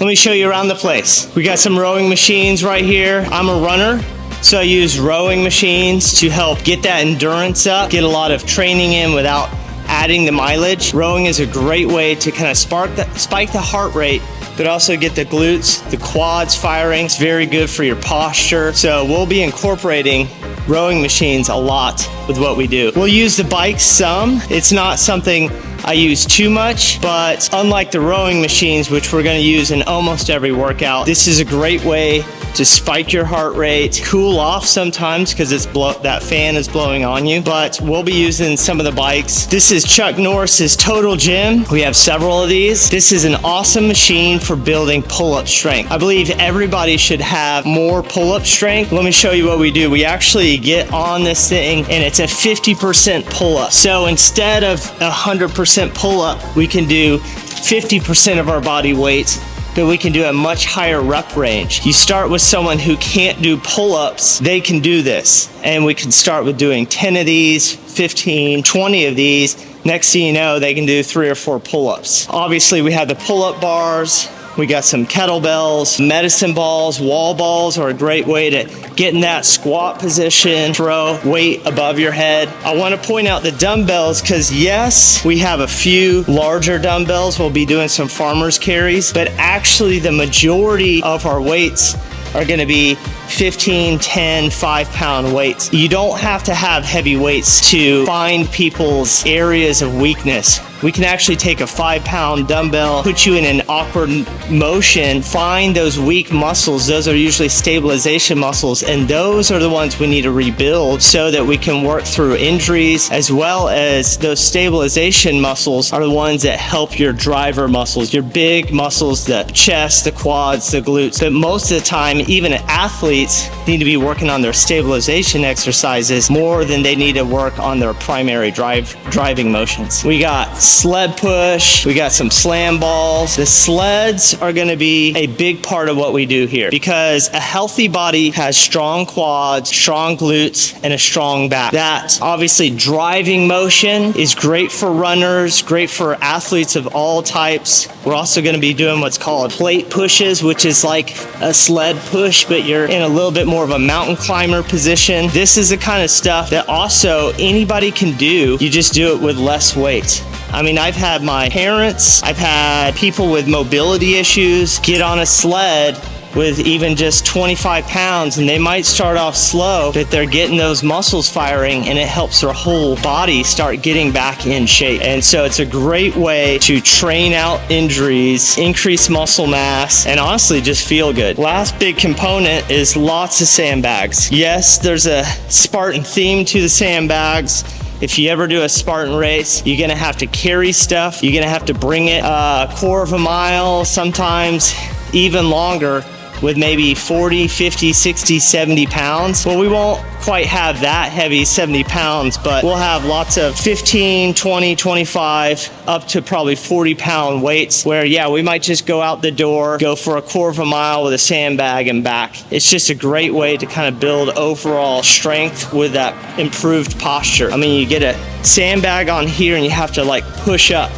Let me show you around the place. We got some rowing machines right here. I'm a runner, so I use rowing machines to help get that endurance up, get a lot of training in without adding the mileage. Rowing is a great way to kind of spike the heart rate, but also get the glutes, the quads firing. It's very good for your posture. So we'll be incorporating rowing machines a lot with what we do. We'll use the bikes some. It's not something I use too much, but unlike the rowing machines, which we're gonna use in almost every workout, this is a great way to spike your heart rate, cool off sometimes because that fan is blowing on you, but we'll be using some of the bikes. This is Chuck Norris's Total Gym. We have several of these. This is an awesome machine for building pull-up strength. I believe everybody should have more pull-up strength. Let me show you what we do. We actually get on this thing and it's a 50% pull-up. So instead of 100% pull-up, we can do 50% of our body weight, but we can do a much higher rep range. You start with someone who can't do pull-ups, they can do this. And we can start with doing 10 of these, 15, 20 of these. Next thing you know, they can do 3 or 4 pull-ups. Obviously, we have the pull-up bars. We got some kettlebells, medicine balls, wall balls are a great way to get in that squat position, throw weight above your head. I want to point out the dumbbells because yes, we have a few larger dumbbells. We'll be doing some farmer's carries, but actually the majority of our weights are going to be 15, 10, 5-pound weights. You don't have to have heavy weights to find people's areas of weakness. We can actually take a 5-pound dumbbell, put you in an awkward motion, find those weak muscles. Those are usually stabilization muscles, and those are the ones we need to rebuild so that we can work through injuries, as well as those stabilization muscles are the ones that help your driver muscles, your big muscles, the chest, the quads, the glutes. But most of the time, even athletes need to be working on their stabilization exercises more than they need to work on their primary driving motions. We got sled push, we got some slam balls. The sleds are going to be a big part of what we do here because a healthy body has strong quads, strong glutes, and a strong back. That obviously driving motion is great for runners, great for athletes of all types. We're also going to be doing what's called plate pushes, which is like a sled push, but you're in a little bit more of a mountain climber position. This is the kind of stuff that also anybody can do. You just do it with less weight. I mean, I've had my parents, I've had people with mobility issues get on a sled with even just 25 pounds, and they might start off slow, but they're getting those muscles firing and it helps their whole body start getting back in shape. And so it's a great way to train out injuries, increase muscle mass, and honestly just feel good. Last big component is lots of sandbags. Yes, there's a Spartan theme to the sandbags. If you ever do a Spartan race, you're gonna have to carry stuff. You're gonna have to bring it a quarter of a mile, sometimes even longer, with maybe 40, 50, 60, 70 pounds. Well, we won't quite have that heavy, 70 pounds, but we'll have lots of 15, 20, 25, up to probably 40-pound weights where, yeah, we might just go out the door, go for a quarter of a mile with a sandbag and back. It's just a great way to kind of build overall strength with that improved posture. I mean, you get a sandbag on here and you have to like push up.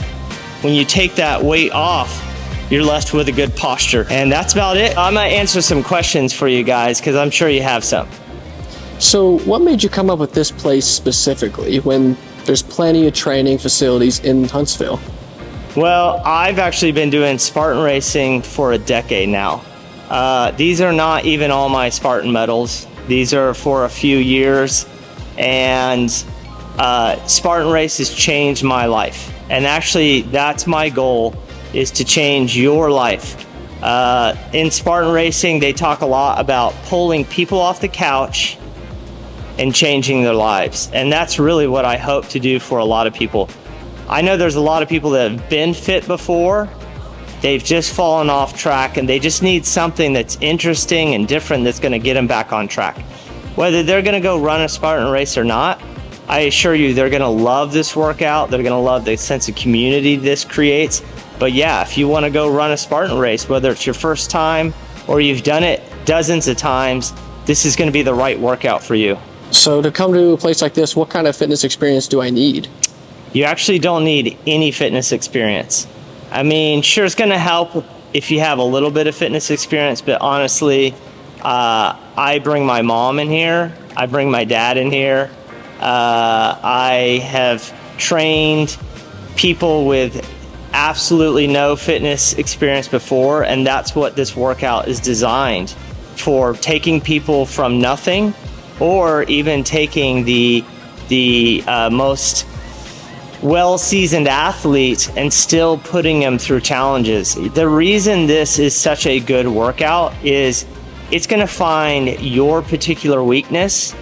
When you take that weight off, you're left with a good posture. And that's about it. I'm gonna answer some questions for you guys because I'm sure you have some. So what made you come up with this place specifically when there's plenty of training facilities in Huntsville? Well, I've actually been doing Spartan racing for a decade now. These are not even all my Spartan medals. These are for a few years, and Spartan races changed my life. And actually, that's my goal, is to change your life. In Spartan racing, they talk a lot about pulling people off the couch and changing their lives. And that's really what I hope to do for a lot of people. I know there's a lot of people that have been fit before. They've just fallen off track and they just need something that's interesting and different that's gonna get them back on track. Whether they're gonna go run a Spartan race or not, I assure you they're gonna love this workout. They're gonna love the sense of community this creates. But yeah, if you wanna go run a Spartan race, whether it's your first time or you've done it dozens of times, this is gonna be the right workout for you. So to come to a place like this, what kind of fitness experience do I need? You actually don't need any fitness experience. I mean, sure, it's gonna help if you have a little bit of fitness experience, but honestly, I bring my mom in here. I bring my dad in here. I have trained people with absolutely no fitness experience before, and that's what this workout is designed for, taking people from nothing, or even taking the most well-seasoned athlete and still putting them through challenges. The reason this is such a good workout is it's going to find your particular weakness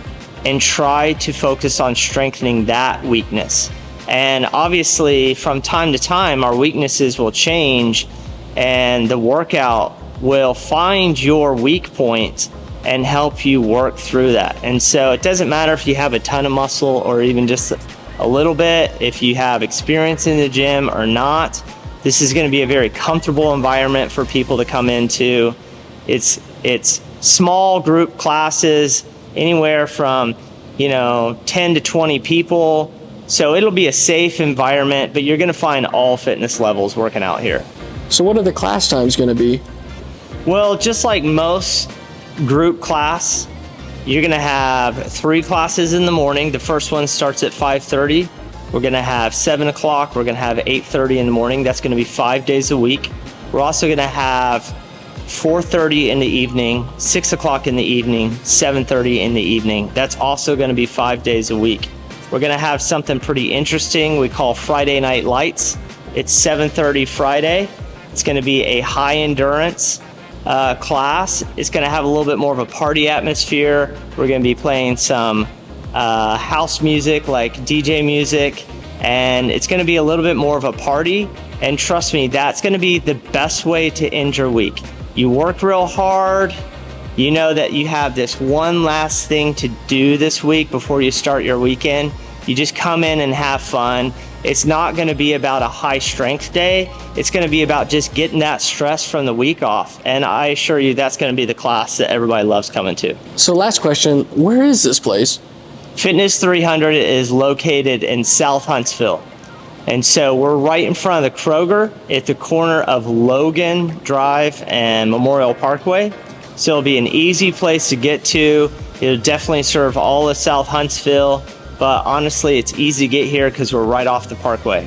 and try to focus on strengthening that weakness. And obviously, from time to time, our weaknesses will change, and the workout will find your weak point and help you work through that. And so it doesn't matter if you have a ton of muscle or even just a little bit, if you have experience in the gym or not. This is going to be a very comfortable environment for people to come into. It's small group classes, anywhere from 10 to 20 people. So it'll be a safe environment, but you're going to find all fitness levels working out here. So what are the class times going to be? Well, just like most group class, you're going to have 3 classes in the morning. The first one starts at 5:30. We're going to have 7 o'clock. We're going to have 8:30 in the morning. That's going to be 5 days a week. We're also going to have 4:30 in the evening, 6 o'clock in the evening, 7:30 in the evening. That's also going to be 5 days a week. We're going to have something pretty interesting we call Friday Night Lights. It's 7:30 Friday. It's going to be a high endurance class. It's going to have a little bit more of a party atmosphere. We're going to be playing some house music, like DJ music, and it's going to be a little bit more of a party. And trust me, that's going to be the best way to end your week. You work real hard. You know that you have this one last thing to do this week before you start your weekend. You just come in and have fun. It's not going to be about a high strength day. It's going to be about just getting that stress from the week off. And I assure you, that's going to be the class that everybody loves coming to. So last question, where is this place? Fitness 300 is located in South Huntsville. And so we're right in front of the Kroger at the corner of Logan Drive and Memorial Parkway. So it'll be an easy place to get to. It'll definitely serve all of South Huntsville. But honestly, it's easy to get here because we're right off the parkway.